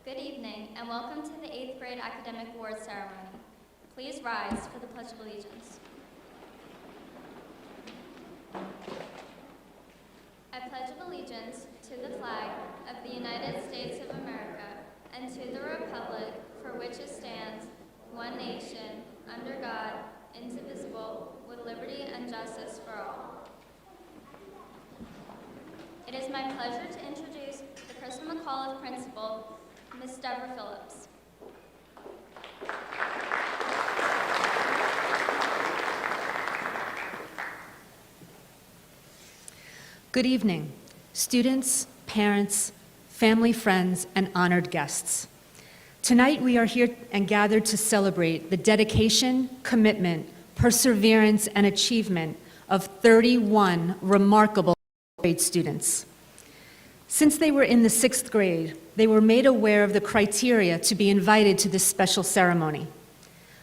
Good evening, and welcome to the 8th grade Academic Awards Ceremony. Please rise for the Pledge of Allegiance. I pledge allegiance to the flag of the United States of America and to the republic for which it stands, one nation, under God, indivisible, with liberty and justice for all. It is my pleasure to introduce the Christian McAuliffe Principal, Ms. Deborah Phillips. Good evening, students, parents, family, friends, and honored guests. Tonight we are here and gathered to celebrate the dedication, commitment, perseverance, and achievement of 31 remarkable grade students. Since they were in the 6th grade, they were made aware of the criteria to be invited to this special ceremony.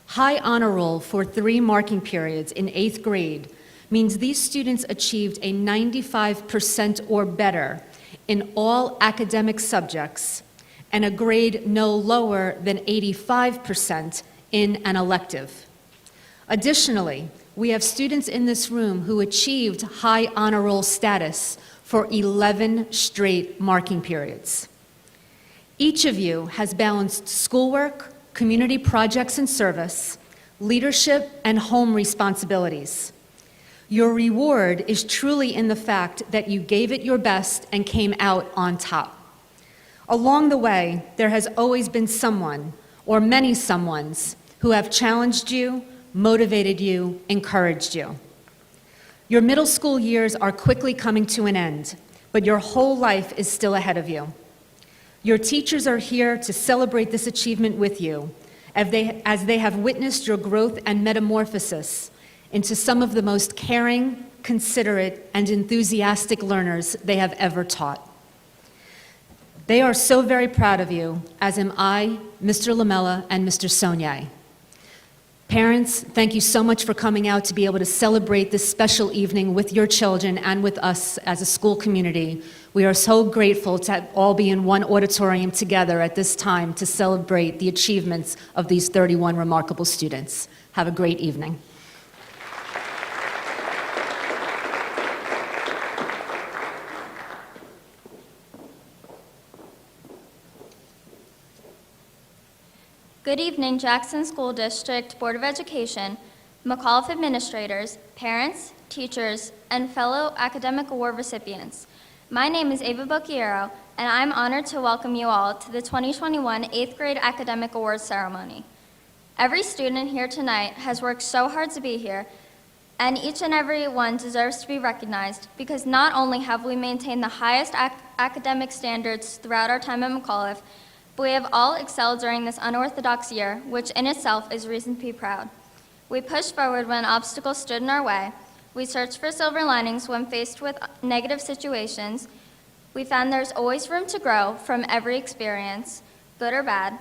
High honor roll for 3 marking periods in 8th grade means these students achieved a 95% or better in all academic subjects and a grade no lower than 85% in an elective. Additionally, we have students in this room who achieved high honor roll status for 11 straight marking periods. Each of you has balanced schoolwork, community projects and service, leadership, and home responsibilities. Your reward is truly in the fact that you gave it your best and came out on top. Along the way, there has always been someone, or many someones, who have challenged you, motivated you, encouraged you. Your middle school years are quickly coming to an end, but your whole life is still ahead of you. Your teachers are here to celebrate this achievement with you, as they have witnessed your growth and metamorphosis into some of the most caring, considerate, and enthusiastic learners they have ever taught. They are so very proud of you, as am I, Mr. Lamella, and Mr. Saunier. Parents, thank you so much for coming out to be able to celebrate this special evening with your children and with us as a school community. We are so grateful to all be in one auditorium together at this time to celebrate the achievements of these 31 remarkable students. Have a great evening. Good evening, Jackson School District Board of Education, McAuliffe administrators, parents, teachers, and fellow academic award recipients. My name is Ava Bocchiero, and I'm honored to welcome you all to the 2021 8th grade Academic Awards Ceremony. Every student here tonight has worked so hard to be here, and each and every one deserves to be recognized because not only have we maintained the highest academic standards throughout our time at McAuliffe, but we have all excelled during this unorthodox year, which in itself is reason to be proud. We pushed forward when obstacles stood in our way. We searched for silver linings when faced with negative situations. We found there's always room to grow from every experience, good or bad.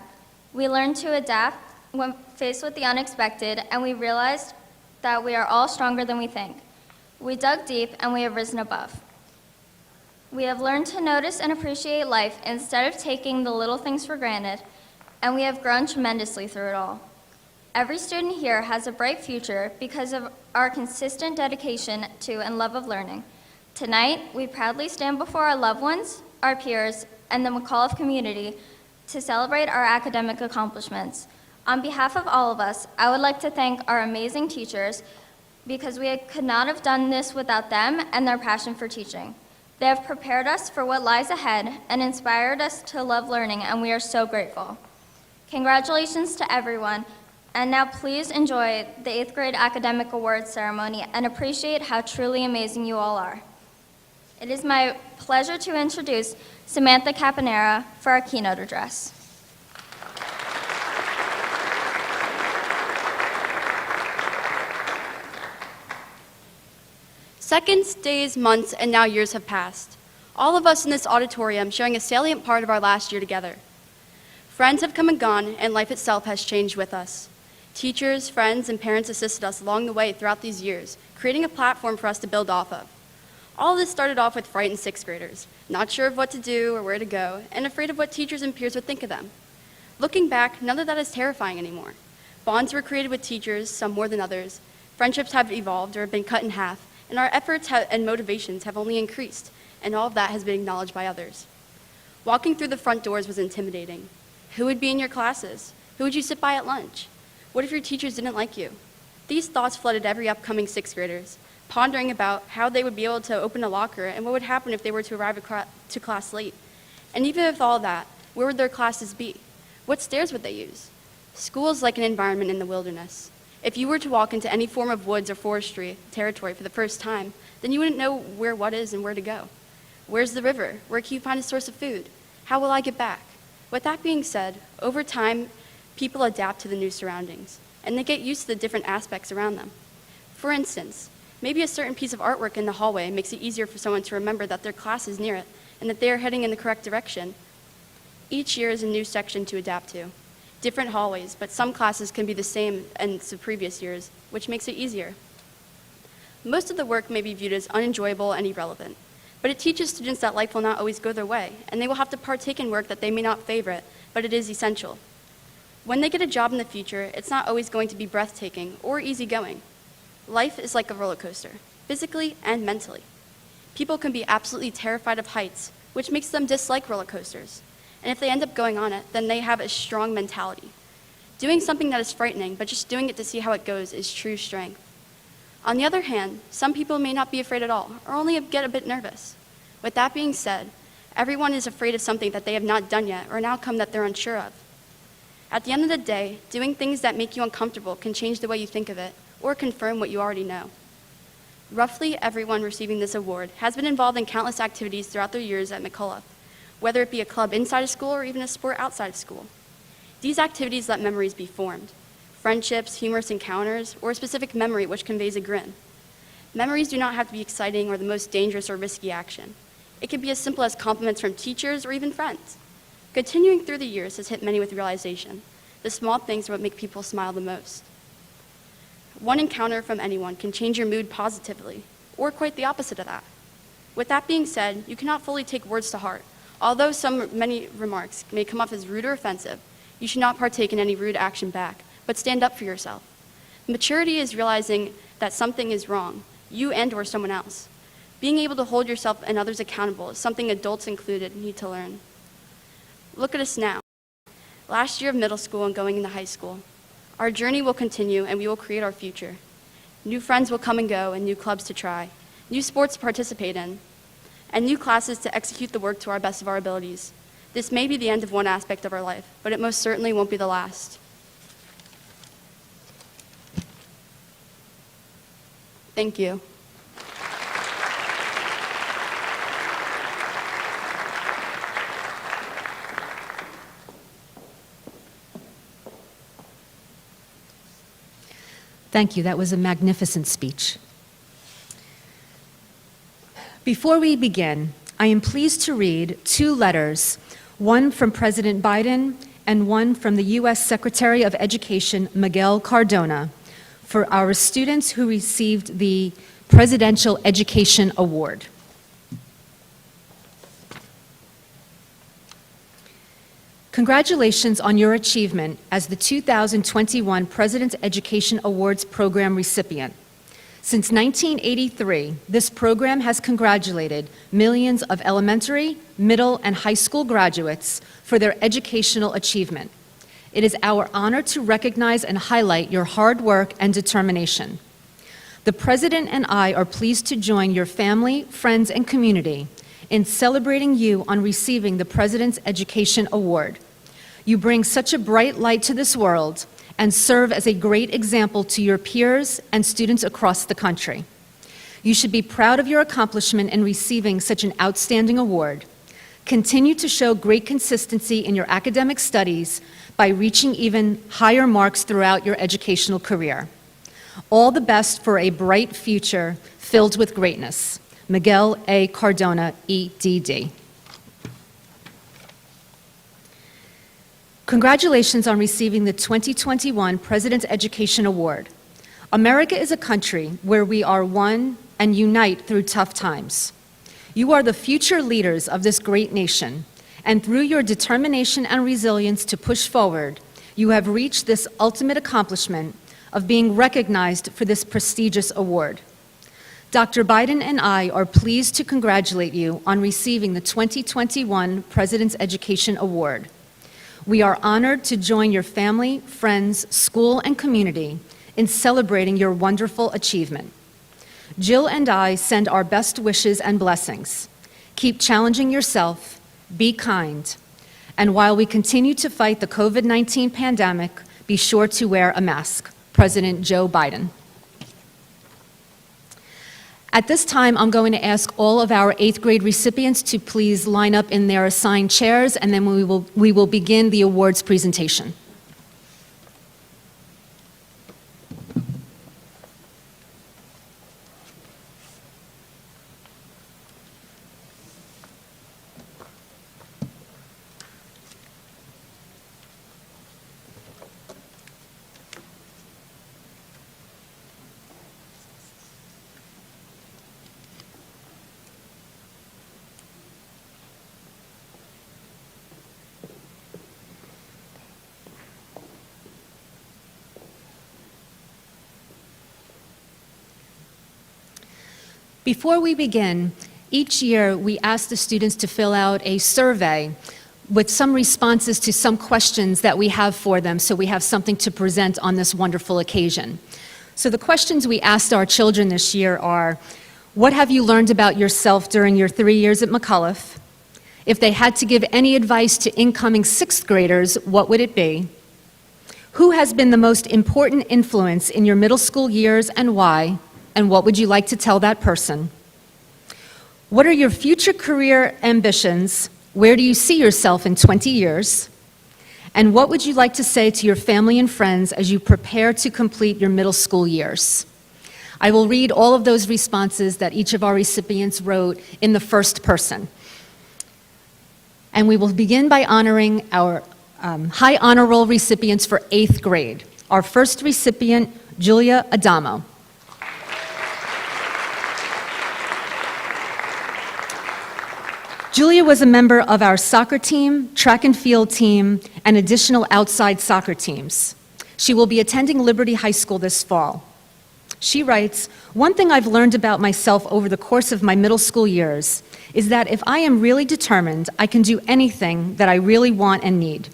We learned to adapt when faced with the unexpected, and we realized that we are all stronger than we think. We dug deep, and we have risen above. We have learned to notice and appreciate life instead of taking the little things for granted, and we have grown tremendously through it all. Every student here has a bright future because of our consistent dedication to and love of learning. Tonight, we proudly stand before our loved ones, our peers, and the McAuliffe community to celebrate our academic accomplishments. On behalf of all of us, I would like to thank our amazing teachers because we could not have done this without them and their passion for teaching. They have prepared us for what lies ahead and inspired us to love learning, and we are so grateful. Congratulations to everyone, and now please enjoy the 8th grade Academic Awards ceremony and appreciate how truly amazing you all are. It is my pleasure to introduce Samantha Caponera for our keynote address. Seconds, days, months, and now years have passed. All of us in this auditorium sharing a salient part of our last year together. Friends have come and gone, and life itself has changed with us. Teachers, friends, and parents assisted us along the way throughout these years, creating a platform for us to build off of. All this started off with frightened sixth graders, not sure of what to do or where to go, and afraid of what teachers and peers would think of them. Looking back, none of that is terrifying anymore. Bonds were created with teachers, some more than others. Friendships have evolved or have been cut in half, and our efforts and motivations have only increased, and all of that has been acknowledged by others. Walking through the front doors was intimidating. Who would be in your classes? Who would you sit by at lunch? What if your teachers didn't like you? These thoughts flooded every upcoming sixth graders, pondering about how they would be able to open a locker and what would happen if they were to arrive to class late. And even with all that, where would their classes be? What stairs would they use? School is like an environment in the wilderness. If you were to walk into any form of woods or forestry territory for the first time, then you wouldn't know where what is and where to go. Where's the river? Where can you find a source of food? How will I get back? With that being said, over time, people adapt to the new surroundings, and they get used to the different aspects around them. For instance, maybe a certain piece of artwork in the hallway makes it easier for someone to remember that their class is near it and that they are heading in the correct direction. Each year is a new section to adapt to. Different hallways, but some classes can be the same as the previous years, which makes it easier. Most of the work may be viewed as unenjoyable and irrelevant, but it teaches students that life will not always go their way, and they will have to partake in work that they may not favorite, but it is essential. When they get a job in the future, it's not always going to be breathtaking or easygoing. Life is like a roller coaster, physically and mentally. People can be absolutely terrified of heights, which makes them dislike roller coasters. And if they end up going on it, then they have a strong mentality. Doing something that is frightening, but just doing it to see how it goes is true strength. On the other hand, some people may not be afraid at all, or only get a bit nervous. With that being said, everyone is afraid of something that they have not done yet, or an outcome that they're unsure of. At the end of the day, doing things that make you uncomfortable can change the way you think of it, or confirm what you already know. Roughly everyone receiving this award has been involved in countless activities throughout their years at McAuliffe, whether it be a club inside of school or even a sport outside of school. These activities let memories be formed, friendships, humorous encounters, or a specific memory which conveys a grin. Memories do not have to be exciting or the most dangerous or risky action. It can be as simple as compliments from teachers or even friends. Continuing through the years has hit many with realization. The small things are what make people smile the most. One encounter from anyone can change your mood positively, or quite the opposite of that. With that being said, you cannot fully take words to heart. Although many remarks may come off as rude or offensive, you should not partake in any rude action back, but stand up for yourself. Maturity is realizing that something is wrong, you and/or someone else. Being able to hold yourself and others accountable is something adults included need to learn. Look at us now. Last year of middle school and going into high school. Our journey will continue and we will create our future. New friends will come and go and new clubs to try, new sports to participate in, and new classes to execute the work to our best of our abilities. This may be the end of one aspect of our life, but it most certainly won't be the last. Thank you. Thank you. That was a magnificent speech. Before we begin, I am pleased to read two letters, one from President Biden and one from the U.S. Secretary of Education, Miguel Cardona, for our students who received the Presidential Education Award. Congratulations on your achievement as the 2021 President's Education Awards Program recipient. Since 1983, this program has congratulated millions of elementary, middle, and high school graduates for their educational achievement. It is our honor to recognize and highlight your hard work and determination. The President and I are pleased to join your family, friends, and community in celebrating you on receiving the President's Education Award. You bring such a bright light to this world and serve as a great example to your peers and students across the country. You should be proud of your accomplishment in receiving such an outstanding award. Continue to show great consistency in your academic studies by reaching even higher marks throughout your educational career. All the best for a bright future filled with greatness. Miguel A. Cardona, EDD. Congratulations on receiving the 2021 President's Education Award. America is a country where we are one, and unite through tough times. You are the future leaders of this great nation, and through your determination and resilience to push forward, you have reached this ultimate accomplishment of being recognized for this prestigious award. Dr. Biden and I are pleased to congratulate you on receiving the 2021 President's Education Award. We are honored to join your family, friends, school, and community in celebrating your wonderful achievement. Jill and I send our best wishes and blessings. Keep challenging yourself, be kind, and while we continue to fight the COVID-19 pandemic, be sure to wear a mask. President Joe Biden. At this time, I'm going to ask all of our 8th grade recipients to please line up in their assigned chairs, and then we will begin the awards presentation. Before we begin, each year we ask the students to fill out a survey with some responses to some questions that we have for them, so we have something to present on this wonderful occasion. So the questions we asked our children this year are, what have you learned about yourself during your 3 years at McAuliffe? If they had to give any advice to incoming 6th graders, what would it be? Who has been the most important influence in your middle school years and why? And what would you like to tell that person? What are your future career ambitions? Where do you see yourself in 20 years? And what would you like to say to your family and friends as you prepare to complete your middle school years? I will read all of those responses that each of our recipients wrote in the first person. And we will begin by honoring our high honor roll recipients for 8th grade. Our first recipient, Julia Adamo. Julia was a member of our soccer team, track and field team, and additional outside soccer teams. She will be attending Liberty High School this fall. She writes, "One thing I've learned about myself over the course of my middle school years is that if I am really determined, I can do anything that I really want and need.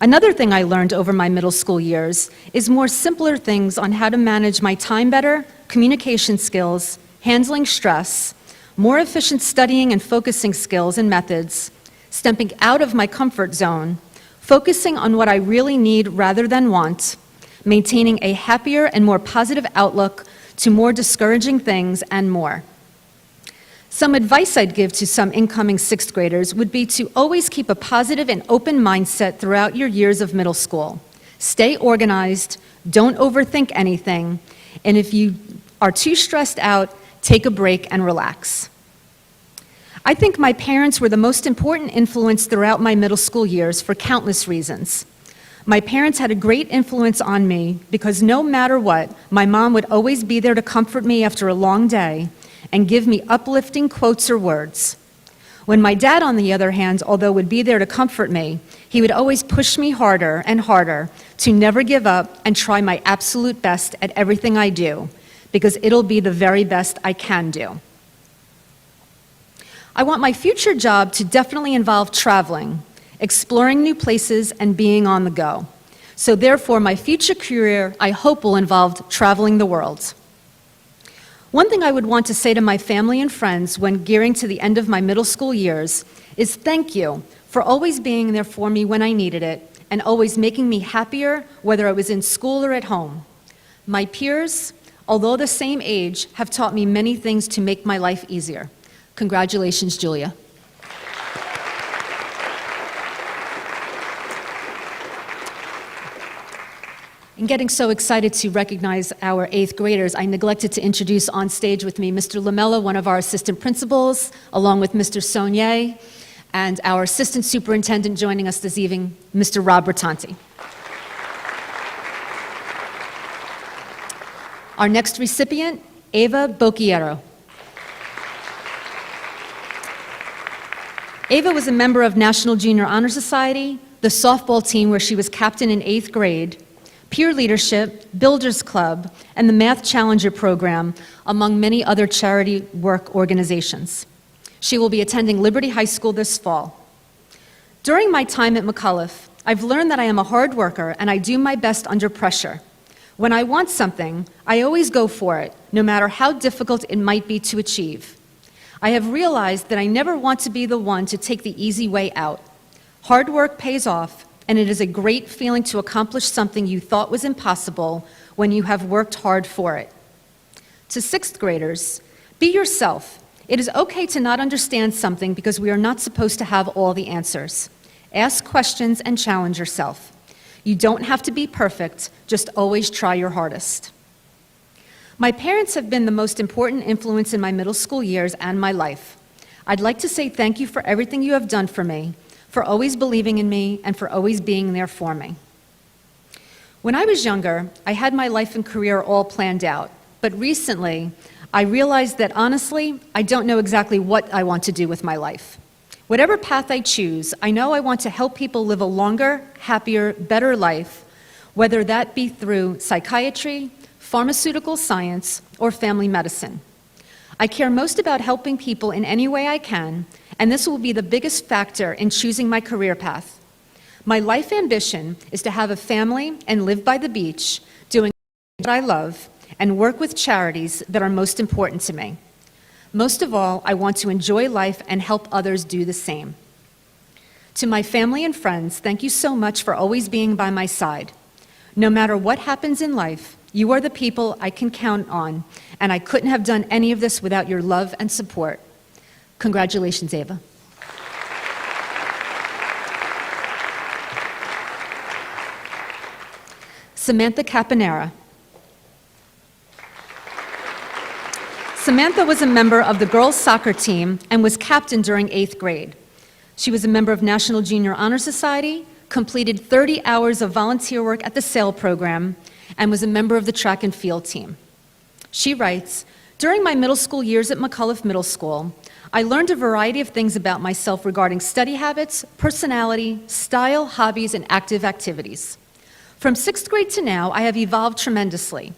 Another thing I learned over my middle school years is more simpler things on how to manage my time better, communication skills, handling stress, more efficient studying and focusing skills and methods, stepping out of my comfort zone, focusing on what I really need rather than want, maintaining a happier and more positive outlook to more discouraging things, and more." Some advice I'd give to some incoming 6th graders would be to always keep a positive and open mindset throughout your years of middle school. Stay organized, don't overthink anything, and if you are too stressed out, take a break and relax. I think my parents were the most important influence throughout my middle school years for countless reasons. My parents had a great influence on me because no matter what, my mom would always be there to comfort me after a long day and give me uplifting quotes or words. When my dad, on the other hand, although would be there to comfort me, he would always push me harder and harder to never give up and try my absolute best at everything I do, because it'll be the very best I can do. I want my future job to definitely involve traveling, exploring new places, and being on the go. So therefore, my future career, I hope, will involve traveling the world. One thing I would want to say to my family and friends when gearing to the end of my middle school years is thank you for always being there for me when I needed it and always making me happier, whether I was in school or at home. My peers, although the same age, have taught me many things to make my life easier. Congratulations, Julia. In getting so excited to recognize our 8th graders, I neglected to introduce on stage with me Mr. Lamella, one of our assistant principals, along with Mr. Saunier, and our assistant superintendent joining us this evening, Mr. Rob Bertanti. Our next recipient, Ava Bocchiero. Ava was a member of National Junior Honor Society, the softball team where she was captain in 8th grade, peer leadership, Builders Club, and the Math Challenger program, among many other charity work organizations. She will be attending Liberty High School this fall. During my time at McAuliffe, I've learned that I am a hard worker and I do my best under pressure. When I want something, I always go for it, no matter how difficult it might be to achieve. I have realized that I never want to be the one to take the easy way out. Hard work pays off, and it is a great feeling to accomplish something you thought was impossible when you have worked hard for it. To 6th graders, be yourself. It is okay to not understand something because we are not supposed to have all the answers. Ask questions and challenge yourself. You don't have to be perfect, just always try your hardest. My parents have been the most important influence in my middle school years and my life. I'd like to say thank you for everything you have done for me, for always believing in me, and for always being there for me. When I was younger, I had my life and career all planned out, but recently, I realized that honestly, I don't know exactly what I want to do with my life. Whatever path I choose, I know I want to help people live a longer, happier, better life, whether that be through psychiatry, pharmaceutical science, or family medicine. I care most about helping people in any way I can, and this will be the biggest factor in choosing my career path. My life ambition is to have a family and live by the beach, doing what I love, and work with charities that are most important to me. Most of all, I want to enjoy life and help others do the same. To my family and friends, thank you so much for always being by my side. No matter what happens in life, you are the people I can count on, and I couldn't have done any of this without your love and support. Congratulations, Ava. Samantha Caponera. Samantha was a member of the girls' soccer team and was captain during 8th grade. She was a member of National Junior Honor Society, completed 30 hours of volunteer work at the SAIL program, and was a member of the track and field team. She writes, "During my middle school years at McAuliffe Middle School, I learned a variety of things about myself regarding study habits, personality, style, hobbies, and active activities. From 6th grade to now, I have evolved tremendously.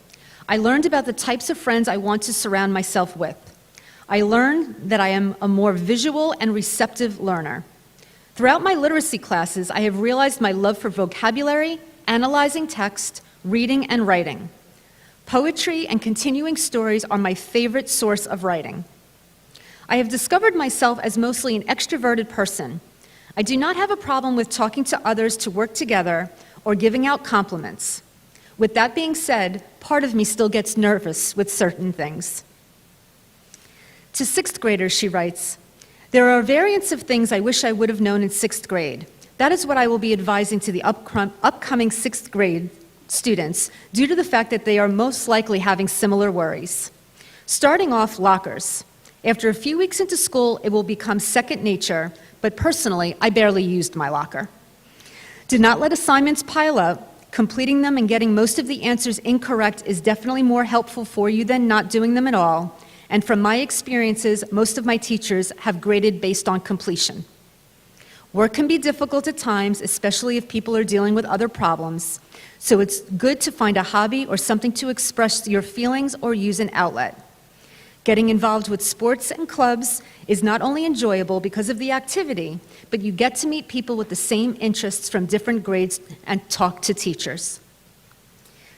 I learned about the types of friends I want to surround myself with. I learned that I am a more visual and receptive learner. Throughout my literacy classes, I have realized my love for vocabulary, analyzing text, reading, and writing. Poetry and continuing stories are my favorite source of writing. I have discovered myself as mostly an extroverted person. I do not have a problem with talking to others to work together or giving out compliments. With that being said, part of me still gets nervous with certain things." To 6th graders, she writes, "There are variants of things I wish I would have known in 6th grade. That is what I will be advising to the upcoming 6th grade students due to the fact that they are most likely having similar worries. Starting off, lockers. After a few weeks into school, it will become second nature, but personally, I barely used my locker. Do not let assignments pile up. Completing them and getting most of the answers incorrect is definitely more helpful for you than not doing them at all, and from my experiences, most of my teachers have graded based on completion. Work can be difficult at times, especially if people are dealing with other problems, so it's good to find a hobby or something to express your feelings or use an outlet. Getting involved with sports and clubs is not only enjoyable because of the activity, but you get to meet people with the same interests from different grades and talk to teachers."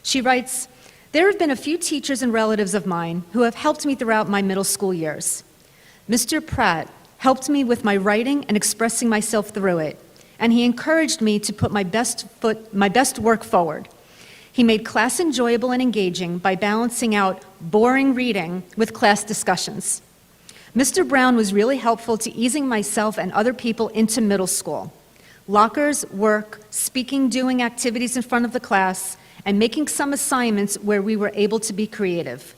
She writes, "There have been a few teachers and relatives of mine who have helped me throughout my middle school years. Mr. Pratt helped me with my writing and expressing myself through it, and he encouraged me to put my best work forward. He made class enjoyable and engaging by balancing out boring reading with class discussions. Mr. Brown was really helpful to easing myself and other people into middle school. Lockers, work, speaking, doing activities in front of the class, and making some assignments where we were able to be creative.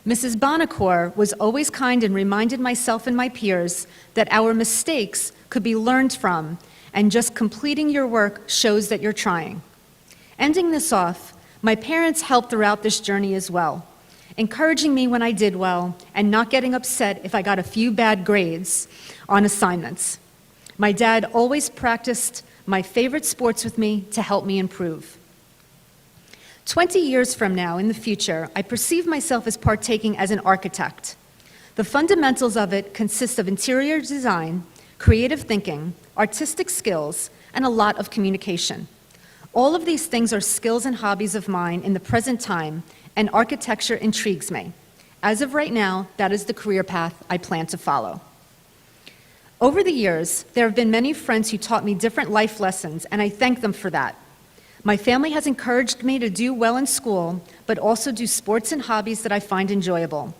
Mrs. Bonacore was always kind and reminded myself and my peers that our mistakes could be learned from, and just completing your work shows that you're trying. Ending this off, my parents helped throughout this journey as well. encouraging me when I did well, and not getting upset if I got a few bad grades on assignments. My dad always practiced my favorite sports with me to help me improve. 20 years from now, in the future, I perceive myself as partaking as an architect. The fundamentals of it consist of interior design, creative thinking, artistic skills, and a lot of communication. All of these things are skills and hobbies of mine in the present time, and architecture intrigues me. As of right now, that is the career path I plan to follow. Over the years, there have been many friends who taught me different life lessons, and I thank them for that. My family has encouraged me to do well in school, but also do sports and hobbies that I find enjoyable.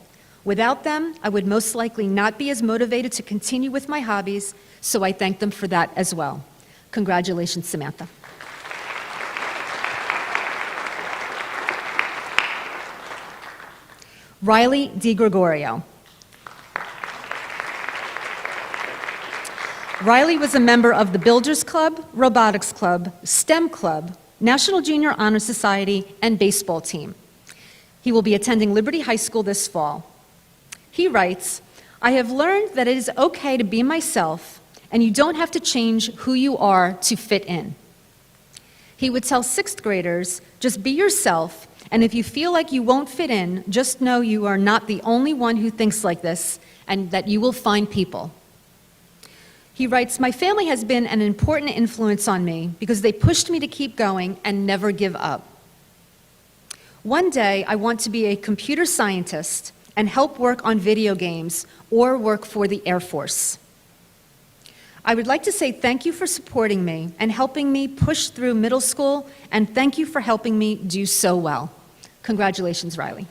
Without them, I would most likely not be as motivated to continue with my hobbies, so I thank them for that as well. Congratulations, Samantha. Riley DiGregorio. Riley was a member of the Builders Club, Robotics Club, STEM Club, National Junior Honor Society, and baseball team. He will be attending Liberty High School this fall. He writes, "I have learned that it is okay to be myself, and you don't have to change who you are to fit in." He would tell sixth graders, just be yourself, and if you feel like you won't fit in, just know you are not the only one who thinks like this, and that you will find people. He writes, "My family has been an important influence on me because they pushed me to keep going and never give up. One day, I want to be a computer scientist and help work on video games or work for the Air Force. I would like to say thank you for supporting me and helping me push through middle school, and thank you for helping me do so well." Congratulations, Riley.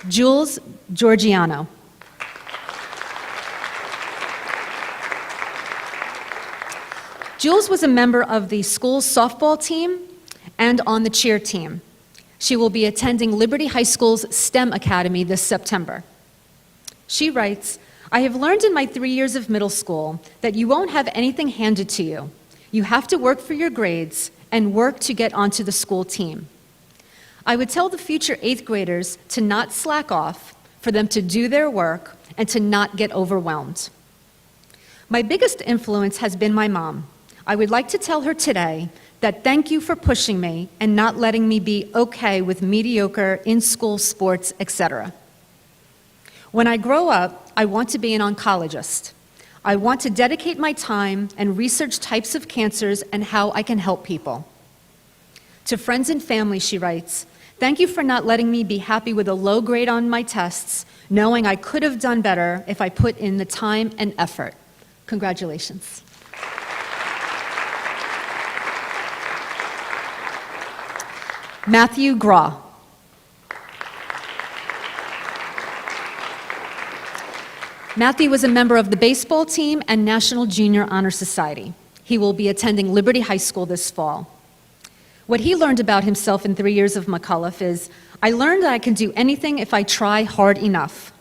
Jules Georgiano. Jules was a member of the school's softball team and on the cheer team. She will be attending Liberty High School's STEM Academy this September. She writes, "I have learned in my 3 years of middle school that you won't have anything handed to you. You have to work for your grades and work to get onto the school team. I would tell the future 8th graders to not slack off, for them to do their work, and to not get overwhelmed. My biggest influence has been my mom. I would like to tell her today that thank you for pushing me and not letting me be okay with mediocre in-school sports, etc. When I grow up, I want to be an oncologist. I want to dedicate my time and research types of cancers and how I can help people." To friends and family, she writes, "Thank you for not letting me be happy with a low grade on my tests, knowing I could have done better if I put in the time and effort." Congratulations. Matthew Graw. Matthew was a member of the baseball team and National Junior Honor Society. He will be attending Liberty High School this fall. What he learned about himself in 3 years of McAuliffe is, "I learned that I can do anything if I try hard enough."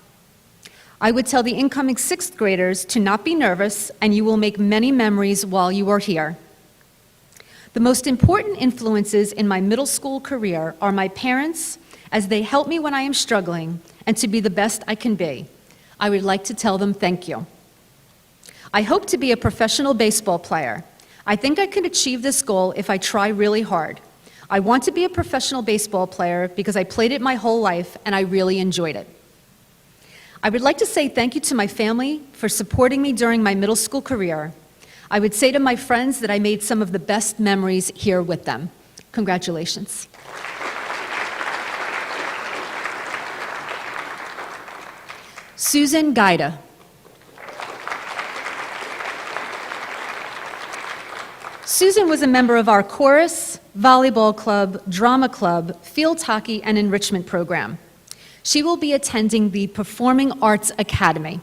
I would tell the incoming 6th graders to not be nervous, and you will make many memories while you are here. The most important influences in my middle school career are my parents, as they help me when I am struggling, and to be the best I can be. I would like to tell them thank you. I hope to be a professional baseball player. I think I can achieve this goal if I try really hard. I want to be a professional baseball player because I played it my whole life and I really enjoyed it. I would like to say thank you to my family for supporting me during my middle school career. I would say to my friends that I made some of the best memories here with them. Congratulations. Susan Gaida. Susan was a member of our chorus, volleyball club, drama club, field hockey, and enrichment program. She will be attending the Performing Arts Academy.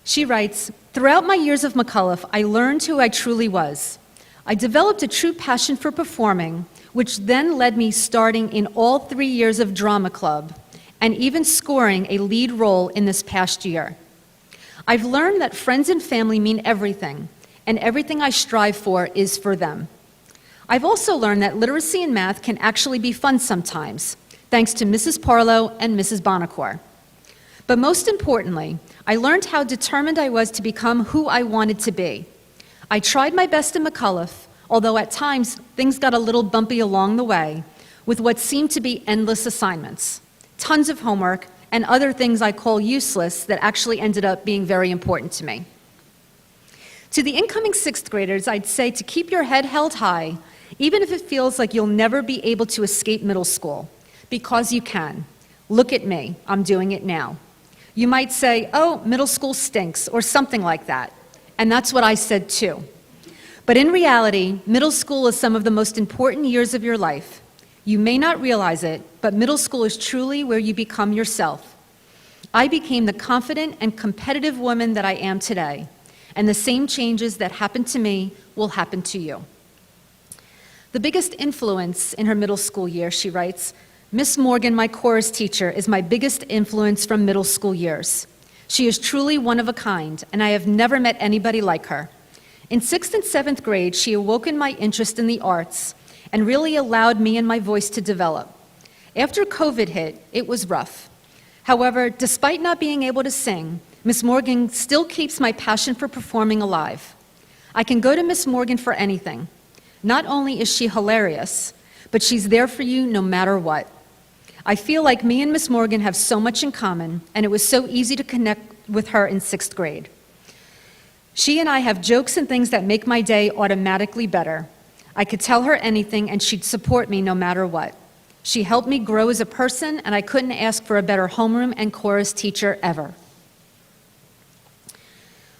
She writes, "Throughout my years of McAuliffe, I learned who I truly was. I developed a true passion for performing, which then led me starting in all 3 years of drama club, and even scoring a lead role in this past year. I've learned that friends and family mean everything, and everything I strive for is for them. I've also learned that literacy and math can actually be fun sometimes, thanks to Mrs. Parlow and Mrs. Bonacore. But most importantly, I learned how determined I was to become who I wanted to be. I tried my best in McAuliffe, although at times things got a little bumpy along the way, with what seemed to be endless assignments, tons of homework, and other things I call useless that actually ended up being very important to me. To the incoming sixth graders, I'd say to keep your head held high, even if it feels like you'll never be able to escape middle school, because you can. Look at me, I'm doing it now. You might say, oh, middle school stinks, or something like that. And that's what I said too. But in reality, middle school is some of the most important years of your life. You may not realize it, but middle school is truly where you become yourself. I became the confident and competitive woman that I am today, and the same changes that happened to me will happen to you. The biggest influence in her middle school year, she writes, Miss Morgan, my chorus teacher, is my biggest influence from middle school years. She is truly one of a kind, and I have never met anybody like her. In 6th and 7th grade, she awoken my interest in the arts and really allowed me and my voice to develop. After COVID hit, it was rough. However, despite not being able to sing, Miss Morgan still keeps my passion for performing alive. I can go to Miss Morgan for anything. Not only is she hilarious, but she's there for you no matter what. I feel like me and Miss Morgan have so much in common, and it was so easy to connect with her in 6th grade. She and I have jokes and things that make my day automatically better. I could tell her anything, and she'd support me no matter what. She helped me grow as a person, and I couldn't ask for a better homeroom and chorus teacher ever.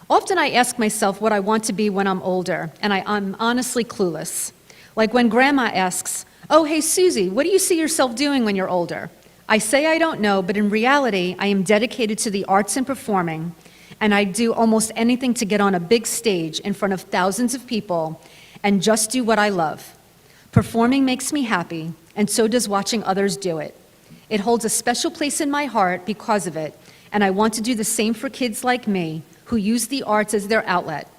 Often I ask myself what I want to be when I'm older, and I'm honestly clueless. Like when Grandma asks, oh, hey, Susie, what do you see yourself doing when you're older? I say I don't know, but in reality, I am dedicated to the arts and performing, and I do almost anything to get on a big stage in front of thousands of people and just do what I love. Performing makes me happy, and so does watching others do it. It holds a special place in my heart because of it, and I want to do the same for kids like me who use the arts as their outlet.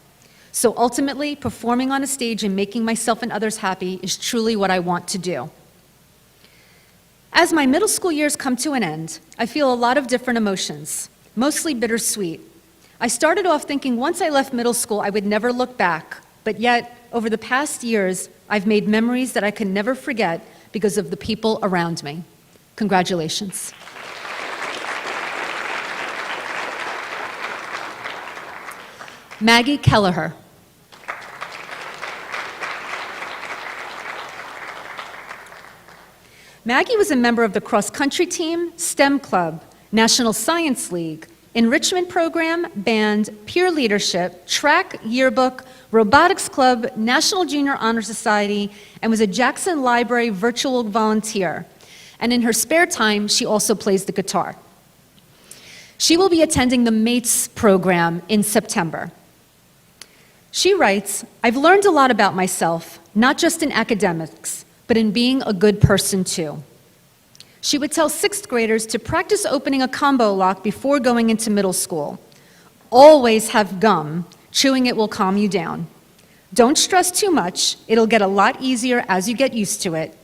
So ultimately, performing on a stage and making myself and others happy is truly what I want to do. As my middle school years come to an end, I feel a lot of different emotions, mostly bittersweet. I started off thinking once I left middle school, I would never look back, but yet, over the past years, I've made memories that I can never forget because of the people around me. Congratulations. Maggie Kelleher. Maggie was a member of the cross-country team, STEM club, National Science League, enrichment program, band, peer leadership, track, yearbook, robotics club, National Junior Honor Society, and was a Jackson Library virtual volunteer. And in her spare time, she also plays the guitar. She will be attending the MATES program in September. She writes, I've learned a lot about myself, not just in academics, but in being a good person too. She would tell 6th graders to practice opening a combo lock before going into middle school. Always have gum. Chewing it will calm you down. Don't stress too much. It'll get a lot easier as you get used to it.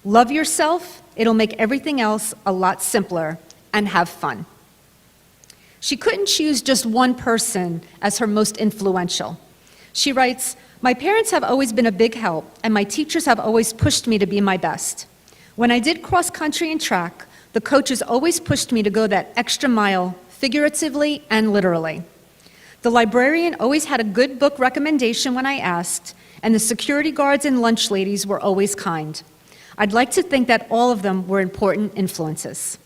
Love yourself. It'll make everything else a lot simpler. And have fun. She couldn't choose just one person as her most influential. She writes, my parents have always been a big help, and my teachers have always pushed me to be my best. When I did cross-country and track, the coaches always pushed me to go that extra mile, figuratively and literally. The librarian always had a good book recommendation when I asked, and the security guards and lunch ladies were always kind. I'd like to think that all of them were important influences.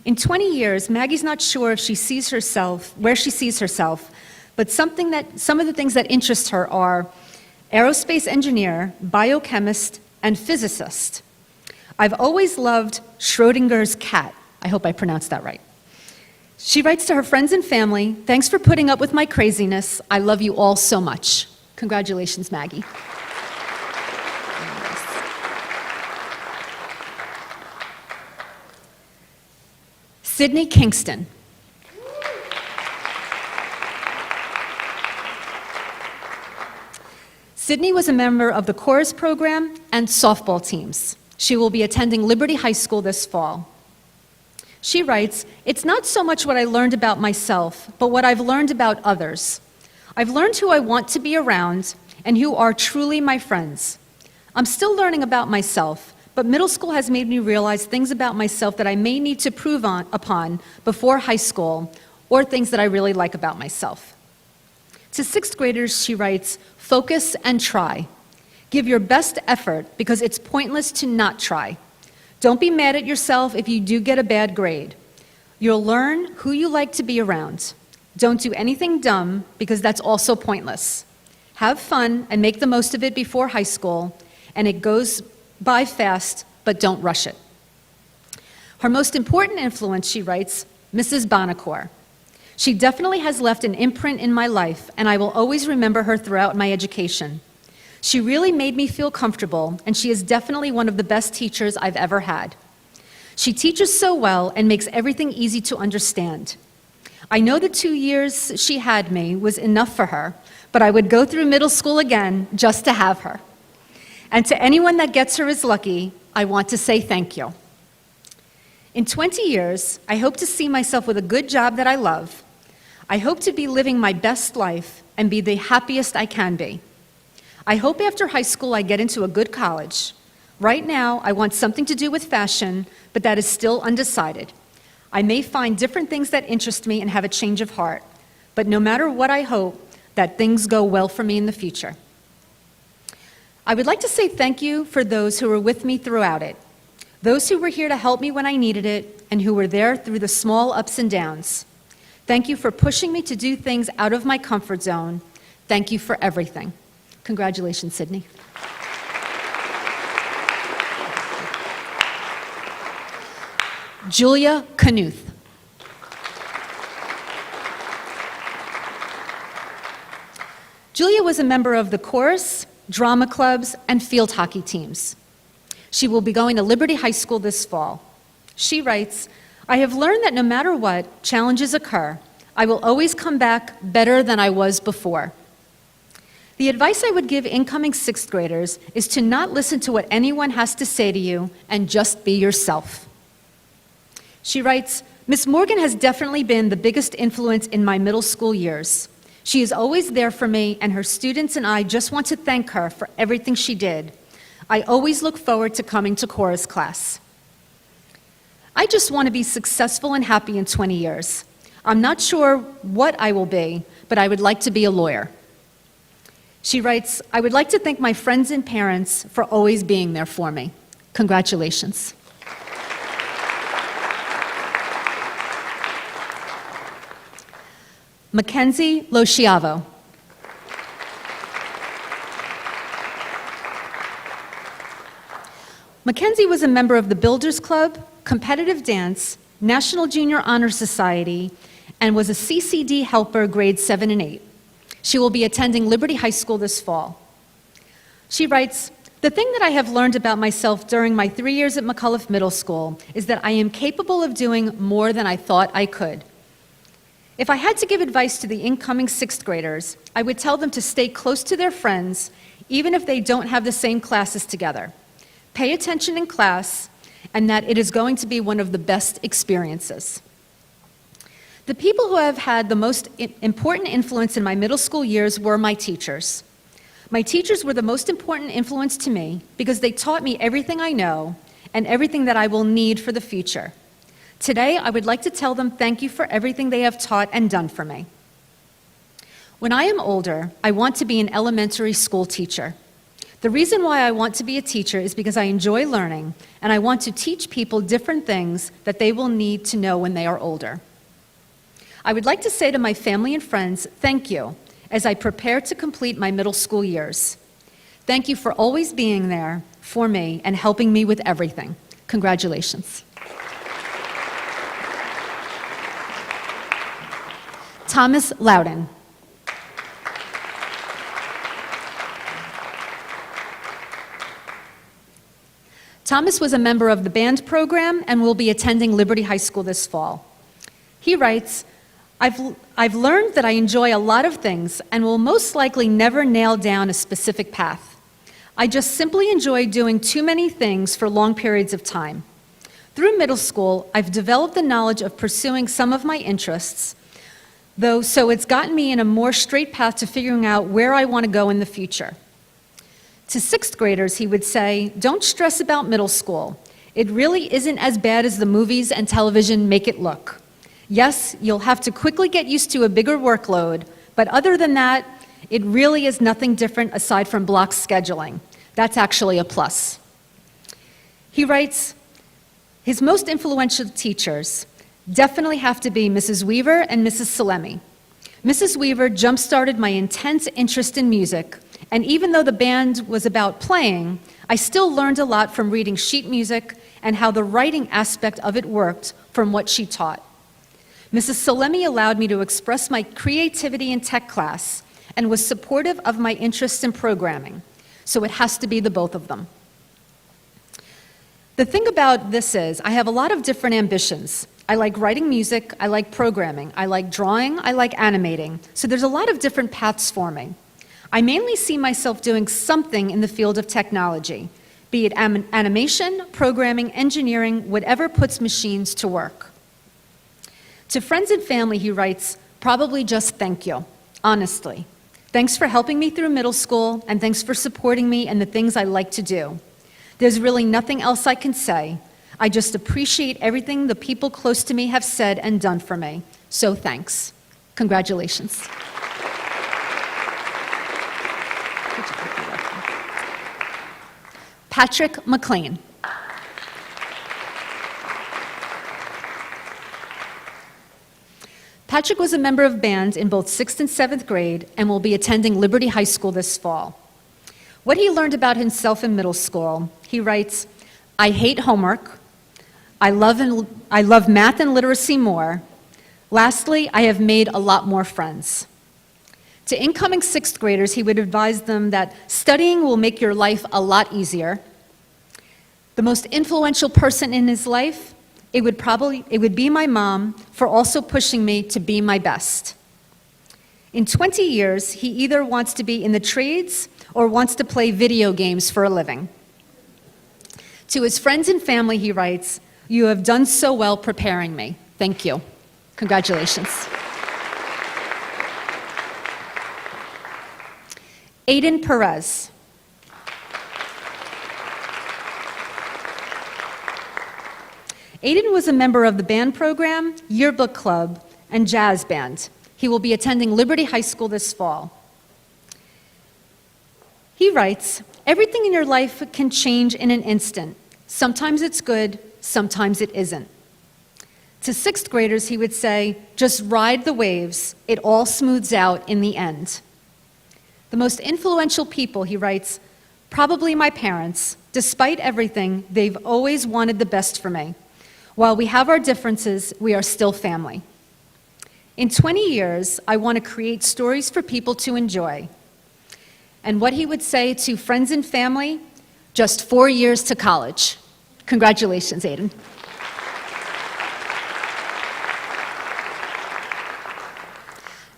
In 20 years, Maggie's not sure if she sees herself, where she sees herself, but some of the things that interest her are aerospace engineer, biochemist, and physicist. I've always loved Schrodinger's cat. I hope I pronounced that right. She writes to her friends and family, thanks for putting up with my craziness. I love you all so much. Congratulations, Maggie. Sydney Kingston. Sydney was a member of the chorus program and softball teams. She will be attending Liberty High School this fall. She writes, "It's not so much what I learned about myself, but what I've learned about others. I've learned who I want to be around and who are truly my friends. I'm still learning about myself, but middle school has made me realize things about myself that I may need to prove upon before high school, or things that I really like about myself." To sixth graders, she writes, "Focus and try. Give your best effort because it's pointless to not try. Don't be mad at yourself if you do get a bad grade. You'll learn who you like to be around. Don't do anything dumb because that's also pointless. Have fun and make the most of it before high school, and it goes by fast, but don't rush it." Her most important influence, she writes, Mrs. Bonacore. "She definitely has left an imprint in my life, and I will always remember her throughout my education. She really made me feel comfortable, and she is definitely one of the best teachers I've ever had. She teaches so well and makes everything easy to understand. I know the 2 years she had me was enough for her, but I would go through middle school again just to have her. And to anyone that gets her is lucky, I want to say thank you. In 20 years, I hope to see myself with a good job that I love. I hope to be living my best life and be the happiest I can be. I hope after high school I get into a good college. Right now, I want something to do with fashion, but that is still undecided. I may find different things that interest me and have a change of heart, but no matter what, I hope that things go well for me in the future. I would like to say thank you for those who were with me throughout it, those who were here to help me when I needed it, and who were there through the small ups and downs. Thank you for pushing me to do things out of my comfort zone. Thank you for everything." Congratulations, Sydney. Julia Knuth. Julia was a member of the chorus, drama clubs, and field hockey teams. She will be going to Liberty High School this fall. She writes, "I have learned that no matter what challenges occur, I will always come back better than I was before. The advice I would give incoming sixth graders is to not listen to what anyone has to say to you and just be yourself." She writes, "Miss Morgan has definitely been the biggest influence in my middle school years. She is always there for me, and her students and I just want to thank her for everything she did. I always look forward to coming to chorus class. I just want to be successful and happy in 20 years. I'm not sure what I will be, but I would like to be a lawyer." She writes, "I would like to thank my friends and parents for always being there for me." Congratulations. Mackenzie Losciavo. Mackenzie was a member of the Builders Club, competitive dance, National Junior Honor Society, and was a CCD helper grades 7 and 8. She will be attending Liberty High School this fall. She writes, "The thing that I have learned about myself during my 3 years at McAuliffe Middle School is that I am capable of doing more than I thought I could. If I had to give advice to the incoming sixth graders, I would tell them to stay close to their friends, even if they don't have the same classes together. Pay attention in class, and that it is going to be one of the best experiences." The people who have had the most important influence in my middle school years were my teachers. My teachers were the most important influence to me because they taught me everything I know and everything that I will need for the future. Today, I would like to tell them thank you for everything they have taught and done for me. When I am older, I want to be an elementary school teacher. The reason why I want to be a teacher is because I enjoy learning, and I want to teach people different things that they will need to know when they are older. I would like to say to my family and friends, thank you, as I prepare to complete my middle school years. Thank you for always being there for me and helping me with everything. Congratulations. Thomas Loudon. Thomas was a member of the band program and will be attending Liberty High School this fall. He writes, I've learned that I enjoy a lot of things and will most likely never nail down a specific path. I just simply enjoy doing too many things for long periods of time. Through middle school, I've developed the knowledge of pursuing some of my interests, so it's gotten me in a more straight path to figuring out where I want to go in the future. To sixth graders, he would say, don't stress about middle school. It really isn't as bad as the movies and television make it look. Yes, you'll have to quickly get used to a bigger workload, but other than that, it really is nothing different aside from block scheduling. That's actually a plus. He writes, his most influential teachers definitely have to be Mrs. Weaver and Mrs. Salemi. Mrs. Weaver jump-started my intense interest in music, and even though the band was about playing, I still learned a lot from reading sheet music and how the writing aspect of it worked from what she taught. Mrs. Salemi allowed me to express my creativity in tech class and was supportive of my interests in programming, so it has to be the both of them. The thing about this is, I have a lot of different ambitions. I like writing music, I like programming, I like drawing, I like animating, so there's a lot of different paths for me. I mainly see myself doing something in the field of technology, be it animation, programming, engineering, whatever puts machines to work. To friends and family, he writes, probably just thank you, honestly. Thanks for helping me through middle school, and thanks for supporting me and the things I like to do. There's really nothing else I can say. I just appreciate everything the people close to me have said and done for me. So thanks. Congratulations. Patrick McLean. Patrick was a member of band in both 6th and 7th grade and will be attending Liberty High School this fall. What he learned about himself in middle school, he writes, I hate homework. I love math and literacy more. Lastly, I have made a lot more friends. To incoming 6th graders, he would advise them that studying will make your life a lot easier. The most influential person in his life, it would be my mom for also pushing me to be my best. In 20 years, he either wants to be in the trades or wants to play video games for a living. To his friends and family, he writes, you have done so well preparing me. Thank you. Congratulations. Aiden Perez. Aiden was a member of the band program, yearbook club, and jazz band. He will be attending Liberty High School this fall. He writes, everything in your life can change in an instant. Sometimes it's good, sometimes it isn't. To 6th graders, he would say, just ride the waves. It all smooths out in the end. The most influential people, he writes, probably my parents. Despite everything, they've always wanted the best for me. While we have our differences, we are still family. In 20 years, I want to create stories for people to enjoy. And what he would say to friends and family, just 4 years to college. Congratulations, Aiden.